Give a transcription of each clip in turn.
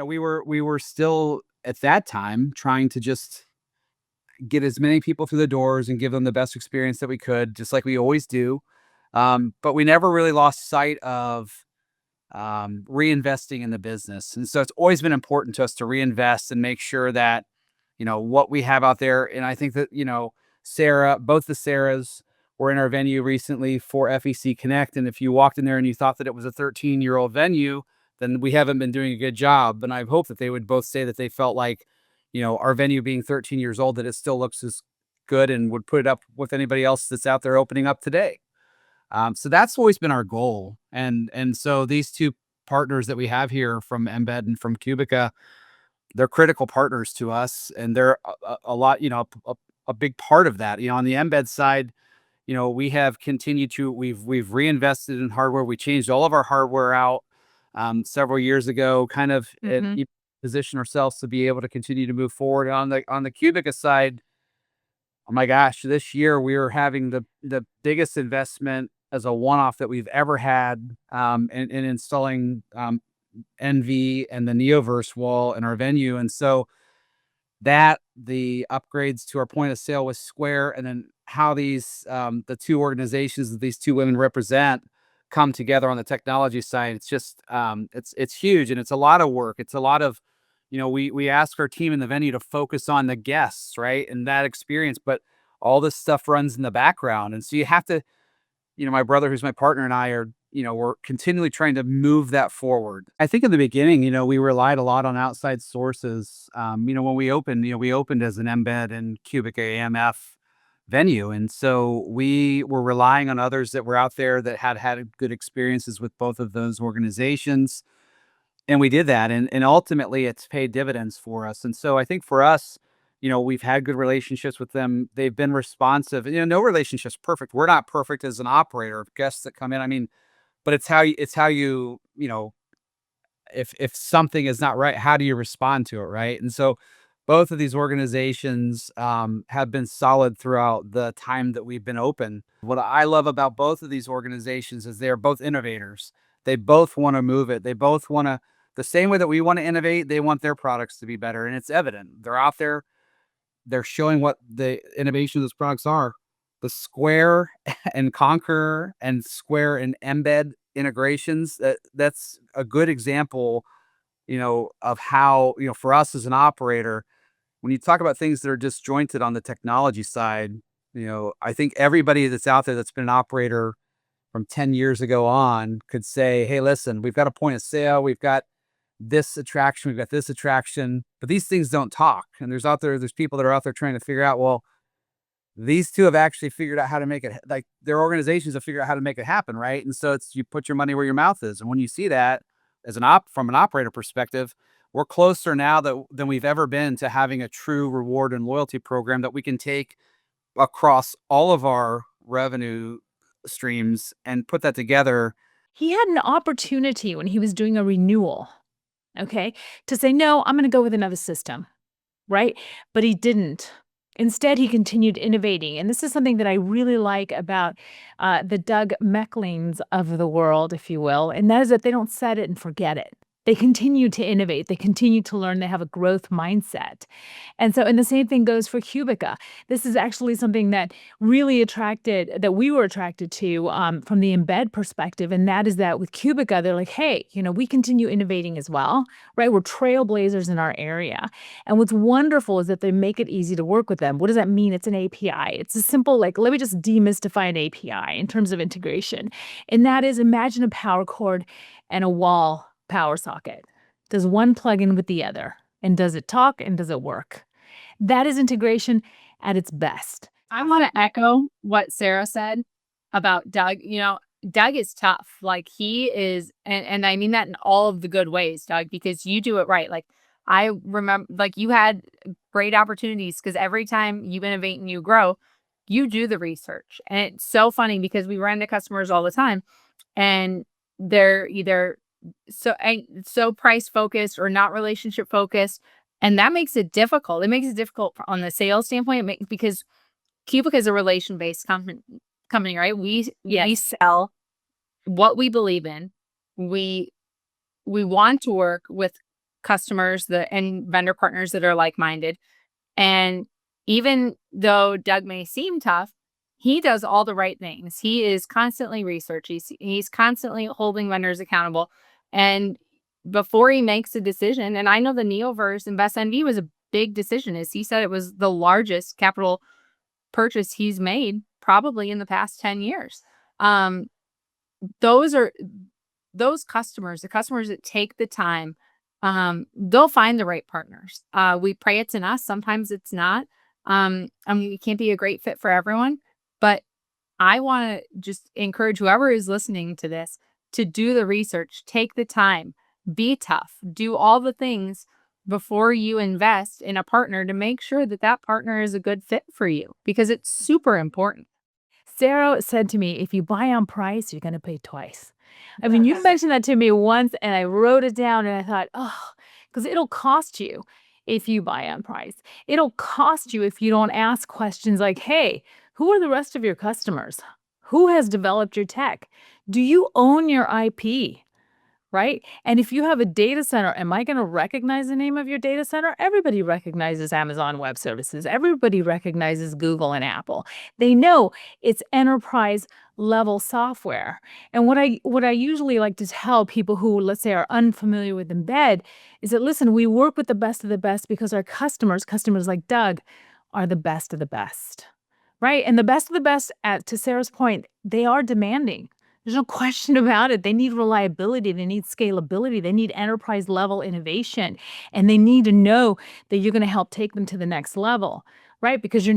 we were still at that time trying to just get as many people through the doors and give them the best experience that we could, just like we always do. But we never really lost sight of reinvesting in the business. And so it's always been important to us to reinvest and make sure that, what we have out there. And I think that, Sara, both the Saras were in our venue recently for FEC Connect. And if you walked in there and you thought that it was a 13-year-old venue, then we haven't been doing a good job. And I hope that they would both say that they felt like, our venue being 13 years old, that it still looks as good and would put it up with anybody else that's out there opening up today. So that's always been our goal. And so these two partners that we have here from Embed and from Cubica, they're critical partners to us, and they're a lot, a big part of that. On the Embed side, we have continued to we've reinvested in hardware. We changed all of our hardware out several years ago, kind of position ourselves to be able to continue to move forward. On the Cubica side, oh my gosh, this year we are having the biggest investment as a one-off that we've ever had in installing NV and the Neoverse wall in our venue. And so that the upgrades to our point of sale with Square, and then how these the two organizations that these two women represent come together on the technology side, it's just it's huge, and it's a lot of work. It's a lot of, we ask our team in the venue to focus on the guests, right, and that experience, but all this stuff runs in the background. And so you have to, my brother, who's my partner, and I are, we're continually trying to move that forward. I think in the beginning, we relied a lot on outside sources. When we opened as an Embed and QubicaAMF venue. And so we were relying on others that were out there that had good experiences with both of those organizations. And we did that. And ultimately it's paid dividends for us. And so I think for us, we've had good relationships with them. They've been responsive. No relationship's perfect. We're not perfect as an operator of guests that come in. I mean, but it's how you, if something is not right, how do you respond to it, right? And so both of these organizations have been solid throughout the time that we've been open. What I love about both of these organizations is they're both innovators. They both want to move it. They both want to, the same way that we want to innovate, they want their products to be better. And it's evident. They're out there. They're showing what the innovation of those products are. The Square and Conquer and Square and Embed integrations, that's a good example, of how, for us as an operator, when you talk about things that are disjointed on the technology side, I think everybody that's out there that's been an operator from 10 years ago on could say, hey, listen, we've got a point of sale, we've got this attraction, we've got this attraction, but these things don't talk. And there's people that are out there trying to figure out, well, these two have actually figured out how to make it, like their organizations have figured out how to make it happen, right? And so it's, you put your money where your mouth is. And when you see that as from an operator perspective, we're closer now than we've ever been to having a true reward and loyalty program that we can take across all of our revenue streams and put that together. He had an opportunity when he was doing a renewal, okay, to say, no, I'm going to go with another system, right? But he didn't. Instead, he continued innovating. And this is something that I really like about the Doug Mechlings of the world, if you will, and that is that they don't set it and forget it. They continue to innovate. They continue to learn. They have a growth mindset. And the same thing goes for Cubica. This is actually something that we were attracted to from the Embed perspective. And that is that with Cubica, they're like, hey, we continue innovating as well, right? We're trailblazers in our area. And what's wonderful is that they make it easy to work with them. What does that mean? It's an API. It's a simple, let me just demystify an API in terms of integration. And that is, imagine a power cord and a wall power socket. Does one plug in with the other? And does it talk and does it work? That is integration at its best. I want to echo what Sara said about Doug. Doug is tough. Like he is, and I mean that in all of the good ways, Doug, because you do it right. Like I remember, like you had great opportunities because every time you innovate and you grow, you do the research. And it's so funny because we run into customers all the time and they're either so price focused or not relationship focused. And that makes it difficult. It makes it difficult on the sales standpoint because Cubica is a relation-based company, right? We sell what we believe in. We want to work with customers and vendor partners that are like-minded. And even though Doug may seem tough, he does all the right things. He is constantly researching. He's constantly holding vendors accountable. And before he makes a decision, and I know the Neoverse Invest NV was a big decision, as he said it was the largest capital purchase he's made probably in the past 10 years. Those customers, the customers that take the time, they'll find the right partners. We pray it's in us. Sometimes it's not. I mean, we can't be a great fit for everyone, but I want to just encourage whoever is listening to this to do the research, take the time, be tough, do all the things before you invest in a partner to make sure that that partner is a good fit for you, because it's super important. Sara said to me, if you buy on price, you're going to pay twice. I mean, you mentioned that to me once and I wrote it down and I thought, oh, because it'll cost you if you buy on price. It'll cost you if you don't ask questions like, hey, who are the rest of your customers? Who has developed your tech? Do you own your IP? Right? And if you have a data center, am I going to recognize the name of your data center? Everybody recognizes Amazon Web Services. Everybody recognizes Google and Apple. They know it's enterprise level software. And what I usually like to tell people who, let's say, are unfamiliar with Embed is that, listen, we work with the best of the best because our customers like Doug, are the best of the best. Right? And the best of the best, to Sara's point, they are demanding. There's no question about it. They need reliability. They need scalability. They need enterprise level innovation. And they need to know that you're going to help take them to the next level, right? Because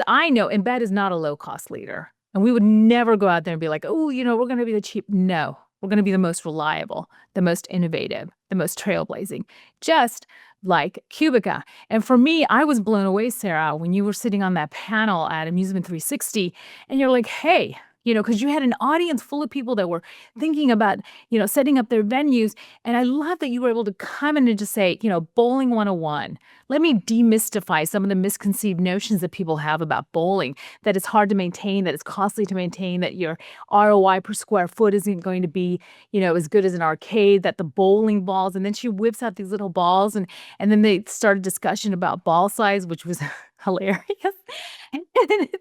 I know Embed is not a low cost leader. And we would never go out there and be like, oh, we're going to be the cheap. No, we're going to be the most reliable, the most innovative, the most trailblazing, just like Qubica. And for me, I was blown away, Sara, when you were sitting on that panel at Amusement 360 and you're like, hey, because you had an audience full of people that were thinking about, setting up their venues. And I love that you were able to come in and just say, bowling 101. Let me demystify some of the misconceived notions that people have about bowling, that it's hard to maintain, that it's costly to maintain, that your ROI per square foot isn't going to be, as good as an arcade, that the bowling balls, and then she whips out these little balls and then they start a discussion about ball size, which was hilarious.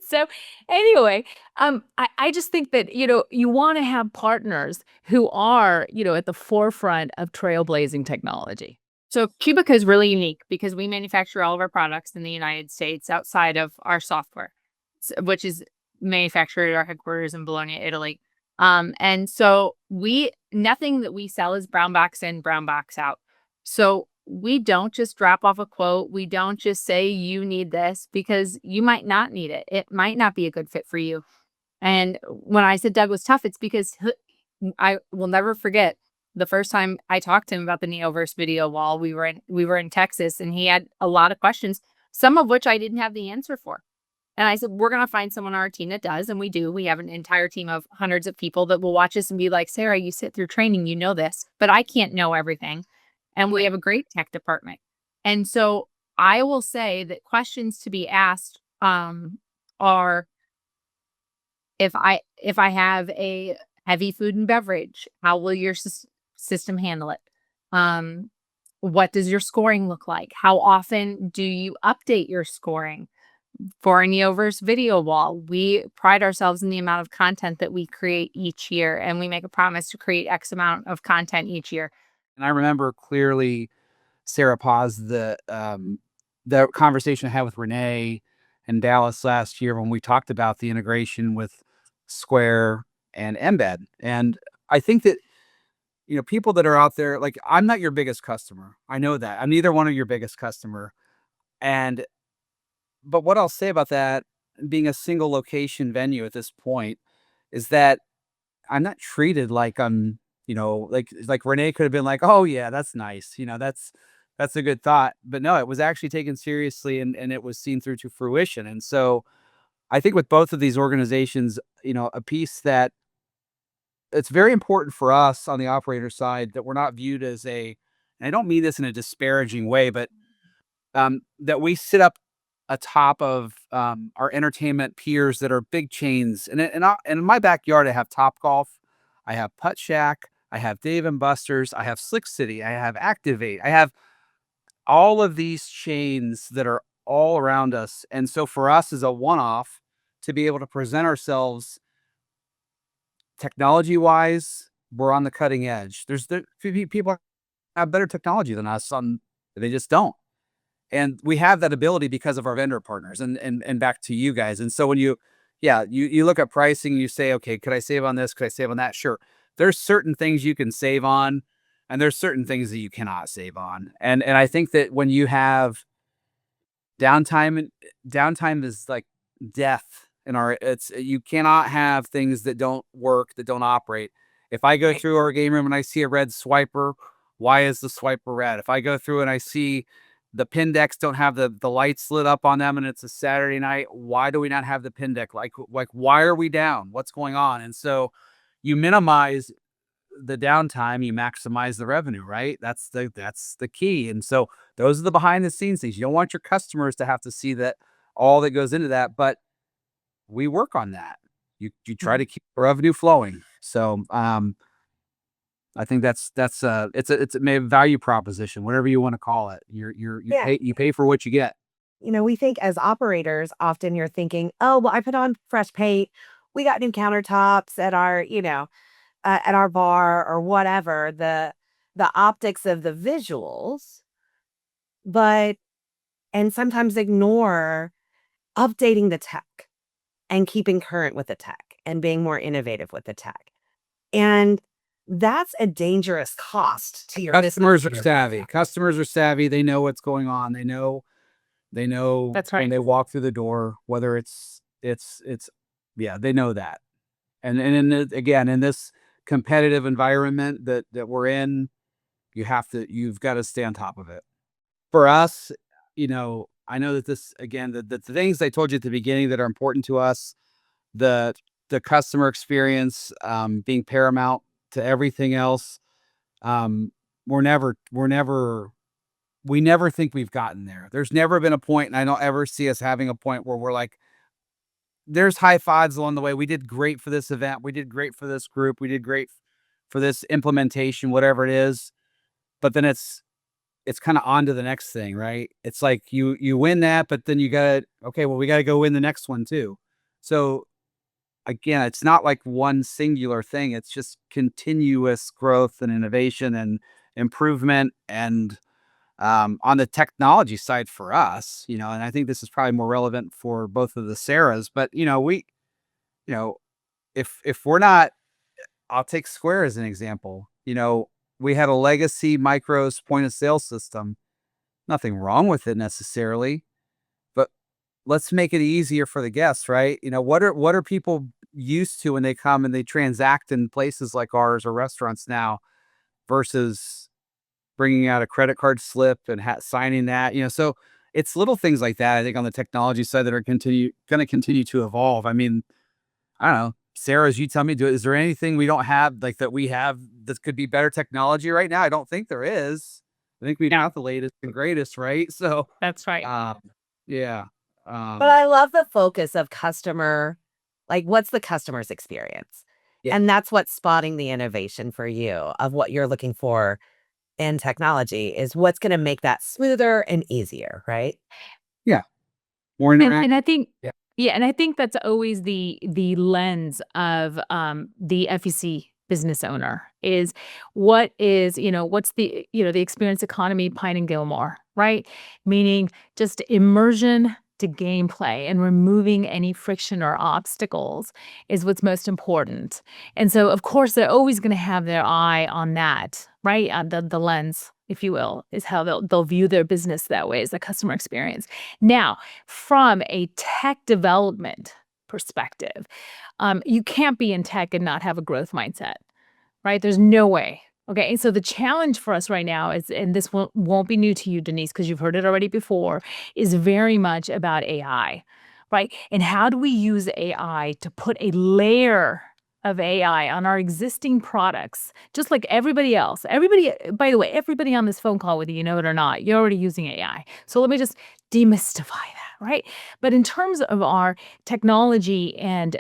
So anyway, I just think that, you want to have partners who are, at the forefront of trailblazing technology. So Qubica is really unique because we manufacture all of our products in the United States outside of our software, which is manufactured at our headquarters in Bologna, Italy. And so nothing that we sell is brown box in, brown box out. So we don't just drop off a quote. We don't just say you need this, because you might not need it. It might not be a good fit for you. And when I said Doug was tough, it's because I will never forget the first time I talked to him about the Neoverse video wall. We were in Texas, and he had a lot of questions, some of which I didn't have the answer for. And I said, we're going to find someone on our team that does. And we do. We have an entire team of hundreds of people that will watch us and be like, Sara, you sit through training, you know this, but I can't know everything. And we have a great tech department. And so I will say that questions to be asked are, if I have a heavy food and beverage, how will your system handle it? What does your scoring look like? How often do you update your scoring? For our Neoverse video wall, we pride ourselves in the amount of content that we create each year, and we make a promise to create X amount of content each year. And I remember clearly, Sara paused the conversation I had with Renee in Dallas last year when we talked about the integration with Square and Embed. And I think that, people that are out there, like, I'm not your biggest customer. I know that. I'm neither one of your biggest customer. But what I'll say about that being a single location venue at this point is that I'm not treated like I'm, like Renee could have been like, oh yeah, that's nice. That's a good thought. But no, it was actually taken seriously and it was seen through to fruition. And so I think with both of these organizations, a piece that it's very important for us on the operator side that we're not viewed as and I don't mean this in a disparaging way, but that we sit up atop of our entertainment peers that are big chains. And in my backyard, I have Topgolf, I have Putt Shack, I have Dave and Buster's, I have Slick City, I have Activate, I have all of these chains that are all around us. And so for us as a one-off to be able to present ourselves technology wise, we're on the cutting edge. People have better technology than us they just don't. And we have that ability because of our vendor partners and back to you guys. And so when you look at pricing, you say, okay, could I save on this? Could I save on that? Sure. There's certain things you can save on, and there's certain things that you cannot save on. And I think that when you have downtime is like death in you cannot have things that don't work, that don't operate. If I go through our game room and I see a red swiper, why is the swiper red? If I go through and I see the pin decks don't have the lights lit up on them and it's a Saturday night, why do we not have the pin deck? Like why are we down? What's going on? And so you minimize the downtime, you maximize the revenue, right? That's the key. And so those are the behind the scenes things. You don't want your customers to have to see that all that goes into that, but we work on that. You try to keep the revenue flowing. So I think it's a value proposition, whatever you want to call it. You pay for what you get. We think as operators, often you're thinking, oh, well, I put on fresh paint. We got new countertops at our, at our bar or whatever, the optics of the visuals, and sometimes ignore updating the tech and keeping current with the tech and being more innovative with the tech. And that's a dangerous cost to your Customers business. are savvy. Customers are savvy. They know what's going on. They know That's right. when they walk through the door, whether they know that. And again, in this competitive environment that we're in, you've got to stay on top of it. For us, I know that this, again, the things I told you at the beginning that are important to us, the customer experience being paramount to everything else. We never think we've gotten there. There's never been a point, and I don't ever see us having a point where we're like, there's high fives along the way. We did great for this event. We did great for this group. We did great for this implementation, whatever it is. But then it's kind of on to the next thing, right? It's like you win that, but then we got to go win the next one too. So again, it's not like one singular thing. It's just continuous growth and innovation and improvement. And on the technology side for us, and I think this is probably more relevant for both of the Saras, but if we're not, I'll take Square as an example. We had a legacy Micros point of sale system. Nothing wrong with it necessarily, but let's make it easier for the guests, right? What are people used to when they come and they transact in places like ours or restaurants now versus bringing out a credit card slip and signing that, so it's little things like that, I think, on the technology side that are going to continue to evolve. I mean, I don't know, Sarah, as you tell me, is there anything we don't have, like that we have that could be better technology right now? I don't think there is. I think we got the latest and greatest, right? So That's right. yeah. But I love the focus of customer, like what's the customer's experience? Yeah. And that's what's spotting the innovation for you of what you're looking for in technology is what's going to make that smoother and easier, right? More interactive. And I think, Yeah. and I think that's always the lens of the FEC business owner is what's the the experience economy, Pine and Gilmore, right? Meaning just immersion to gameplay and removing any friction or obstacles is what's most important. And so, of course, they're always going to have their eye on that, right? The lens, if you will, is how they'll view their business that way, as the customer experience. Now, from a tech development perspective, you can't be in tech and not have a growth mindset, right? There's no way. Okay, and so the challenge for us right now is, and this won't be new to you, Denise, because you've heard it already before, is very much about AI, right? And how do we use AI to put a layer of AI on our existing products, just like everybody else. Everybody, by the way, everybody on this phone call, whether you know it or not, you're already using AI. So let me just demystify that, right? But in terms of our technology and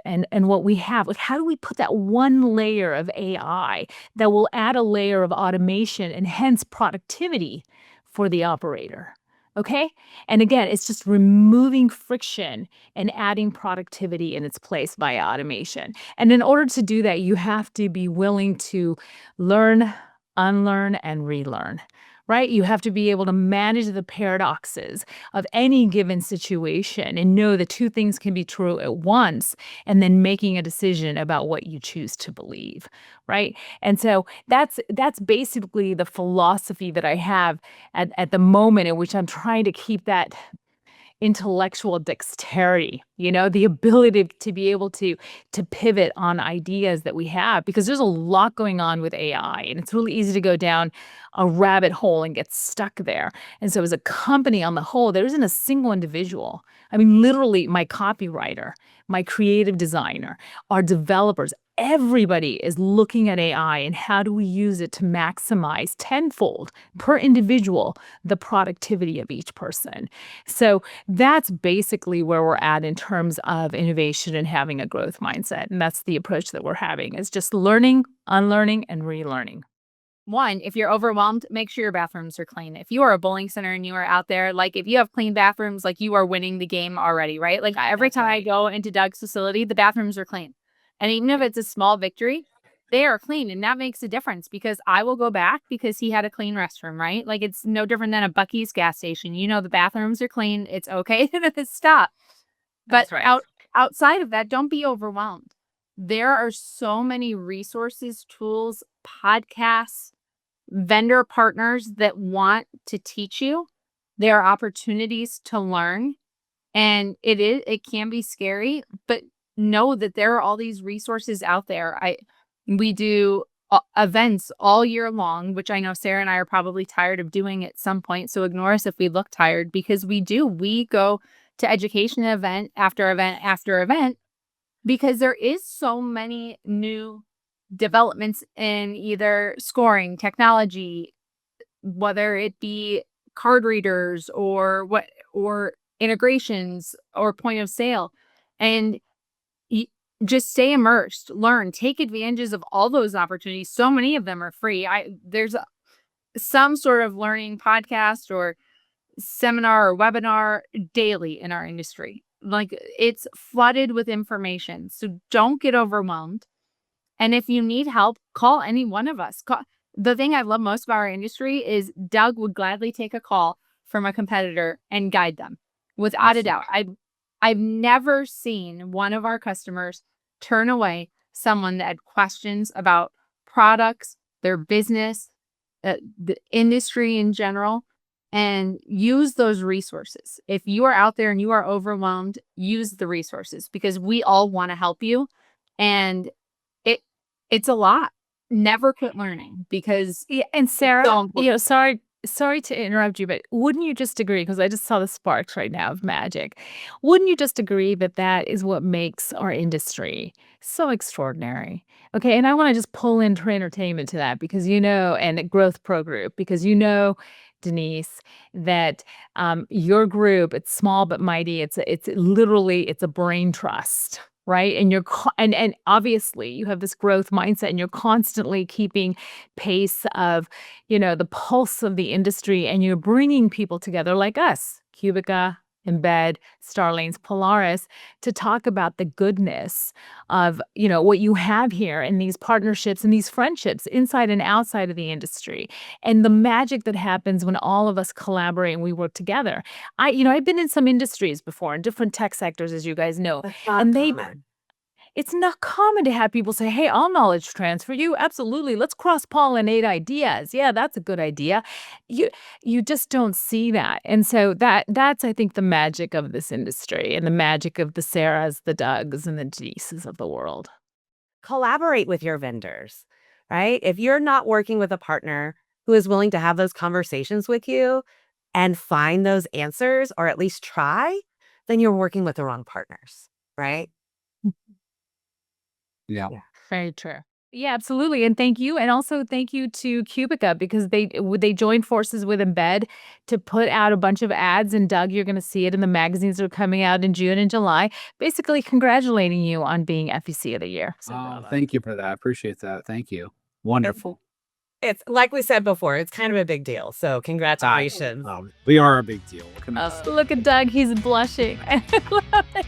what we have, like how do we put that one layer of AI that will add a layer of automation and hence productivity for the operator? Okay. And again, it's just removing friction and adding productivity in its place via automation. And in order to do that, you have to be willing to learn, unlearn, and relearn, right? You have to be able to manage the paradoxes of any given situation and know that two things can be true at once, and then making a decision about what you choose to believe, right? And so that's basically the philosophy that I have at the moment, in which I'm trying to keep that intellectual dexterity, the ability to be able to pivot on ideas that we have, because there's a lot going on with AI, and it's really easy to go down a rabbit hole and get stuck there. And so as a company on the whole, there isn't a single individual. I mean, literally my copywriter, my creative designer, our developers, everybody is looking at AI and how do we use it to maximize tenfold per individual the productivity of each person. So that's basically where we're at in terms of innovation and having a growth mindset. And that's the approach that we're having, is just learning, unlearning, and relearning. One, if you're overwhelmed, make sure your bathrooms are clean. If you are a bowling center and you are out there, like if you have clean bathrooms, like you are winning the game already, right? Like every time I go into Doug's facility, the bathrooms are clean. And even if it's a small victory, they are clean. And that makes a difference, because I will go back because he had a clean restroom, right? Like it's no different than a Buc-ee's gas station. The bathrooms are clean. It's okay to stop. But That's right. outside of that, don't be overwhelmed. There are so many resources, tools, podcasts, vendor partners that want to teach you. There are opportunities to learn, and it can be scary, but know that there are all these resources out there. We do events all year long, which I know Sara and I are probably tired of doing at some point, so ignore us if we look tired, because we go to education event after event after event, because there is so many new developments in either scoring technology, whether it be card readers or integrations or point of sale. And just stay immersed, learn, take advantages of all those opportunities. So many of them are free. There's some sort of learning podcast or seminar or webinar daily in our industry. Like, it's flooded with information. So don't get overwhelmed. And if you need help, call any one of us. The thing I love most about our industry is Doug would gladly take a call from a competitor and guide them, without a doubt. I've never seen one of our customers turn away someone that had questions about products, their business, the industry in general, and use those resources. If you are out there and you are overwhelmed, use the resources, because we all want to help you. And it's a lot. Never quit learning, because And Sara, so sorry to interrupt you, but wouldn't you just agree, because I just saw the sparks right now of magic, wouldn't you just agree that that is what makes our industry so extraordinary? Okay, and I want to just pull in entertainment to that, because and the GrowthPro group, because Denise, that your group, it's small but mighty. It's literally a brain trust, right? And and obviously you have this growth mindset, and you're constantly keeping pace of the pulse of the industry, and you're bringing people together like us, Cubica, Embed, Star Lanes Polaris, to talk about the goodness of what you have here, and these partnerships and these friendships inside and outside of the industry, and the magic that happens when all of us collaborate and we work together. I've been in some industries before, in different tech sectors, as you guys know, That's not and common. it's not common to have people say, "Hey, I'll knowledge transfer you. Absolutely. Let's cross-pollinate ideas. Yeah, that's a good idea." You just don't see that. And so that's, I think, the magic of this industry, and the magic of the Saras, the Dougs, and the Denises of the world. Collaborate with your vendors, right? If you're not working with a partner who is willing to have those conversations with you and find those answers, or at least try, then you're working with the wrong partners, right? Yeah. Very true. Yeah, absolutely. And thank you. And also thank you to Cubica because they joined forces with Embed to put out a bunch of ads. And Doug, you're going to see it in the magazines that are coming out in June and July, basically congratulating you on being FEC of the year. So Oh, thank you for that. I appreciate that. Thank you. It's, Wonderful. it's like we said before, it's kind of a big deal. So congratulations. We are a big deal. What can I say? look at Doug. He's blushing. I love it.